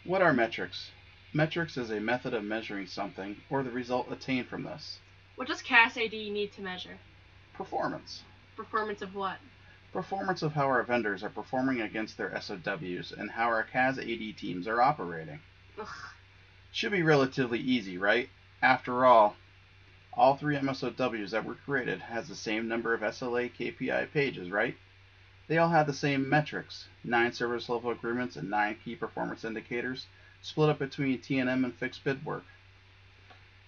What are metrics? Metrics is a method of measuring something or the result attained from this. What does CAS AD need to measure? Performance. Performance of what? Performance of how our vendors are performing against their SOWs and how our CAS AD teams are operating. Ugh. Should be relatively easy, right? After all three MSOWs that were created has the same number of SLA KPI pages, right? They all had the same metrics, 9 service level agreements and 9 key performance indicators, split up between T&M and fixed bid work.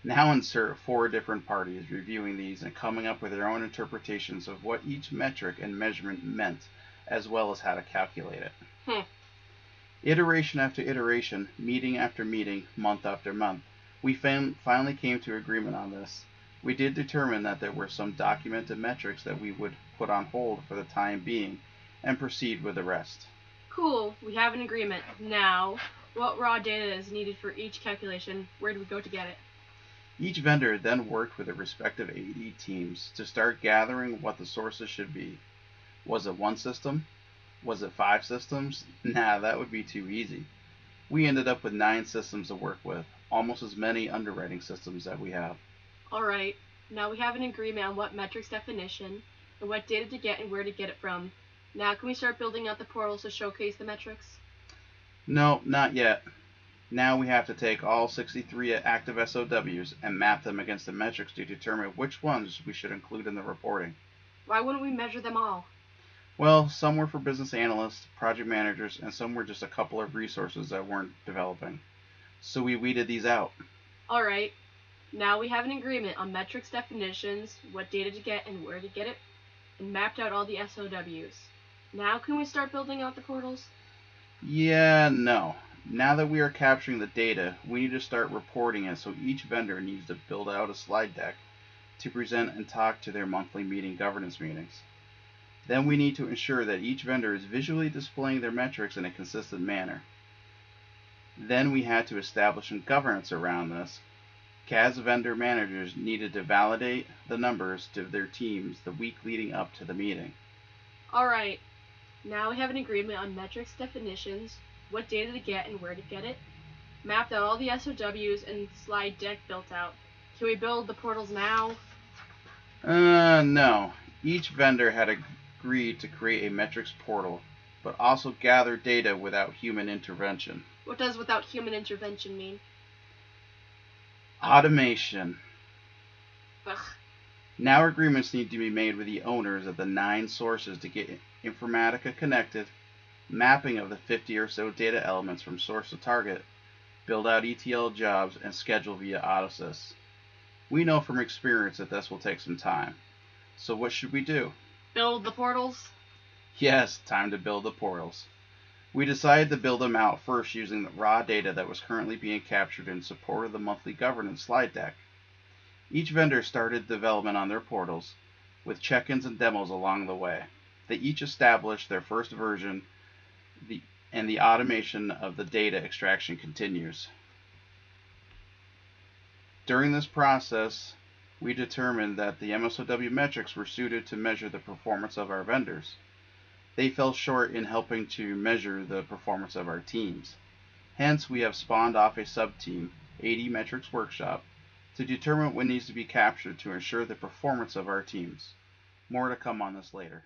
Now insert 4 different parties reviewing these and coming up with their own interpretations of what each metric and measurement meant, as well as how to calculate it. Iteration after iteration, meeting after meeting, month after month, we finally came to agreement on this. We did determine that there were some documented metrics that we would put on hold for the time being and proceed with the rest. Cool, we have an agreement. Now, what raw data is needed for each calculation? Where do we go to get it? Each vendor then worked with their respective AD teams to start gathering what the sources should be. Was it one system? Was it 5 systems? Nah, that would be too easy. We ended up with 9 systems to work with, almost as many underwriting systems that we have. Alright, now we have an agreement on what metrics definition and what data to get and where to get it from. Now can we start building out the portals to showcase the metrics? No, not yet. Now we have to take all 63 active SOWs and map them against the metrics to determine which ones we should include in the reporting. Why wouldn't we measure them all? Well, some were for business analysts, project managers, and some were just a couple of resources that weren't developing. So we weeded these out. Alright, now we have an agreement on metrics definitions, what data to get and where to get it, and mapped out all the SOWs. Now can we start building out the portals? Yeah, no. Now that we are capturing the data, we need to start reporting it, so each vendor needs to build out a slide deck to present and talk to their monthly governance meetings. Then we need to ensure that each vendor is visually displaying their metrics in a consistent manner. Then we had to establish some governance around this. CAS vendor managers needed to validate the numbers to their teams the week leading up to the meeting. Alright, now we have an agreement on metrics definitions, what data to get and where to get it, mapped out all the SOWs and slide deck built out. Can we build the portals now? No. Each vendor had agreed to create a metrics portal, but also gather data without human intervention. What does without human intervention mean? Automation. Ugh. Now agreements need to be made with the owners of the 9 sources to get Informatica connected, mapping of the 50 or so data elements from source to target, build out ETL jobs, and schedule via Autosys. We know from experience that this will take some time. So what should we do? Build the portals? Yes, time to build the portals. We decided to build them out first using the raw data that was currently being captured in support of the monthly governance slide deck. Each vendor started development on their portals, with check-ins and demos along the way. They each established their first version, and the automation of the data extraction continues. During this process, we determined that the MSOW metrics were suited to measure the performance of our vendors. They fell short in helping to measure the performance of our teams. Hence, we have spawned off a sub-team, AD Metrics Workshop, to determine what needs to be captured to ensure the performance of our teams. More to come on this later.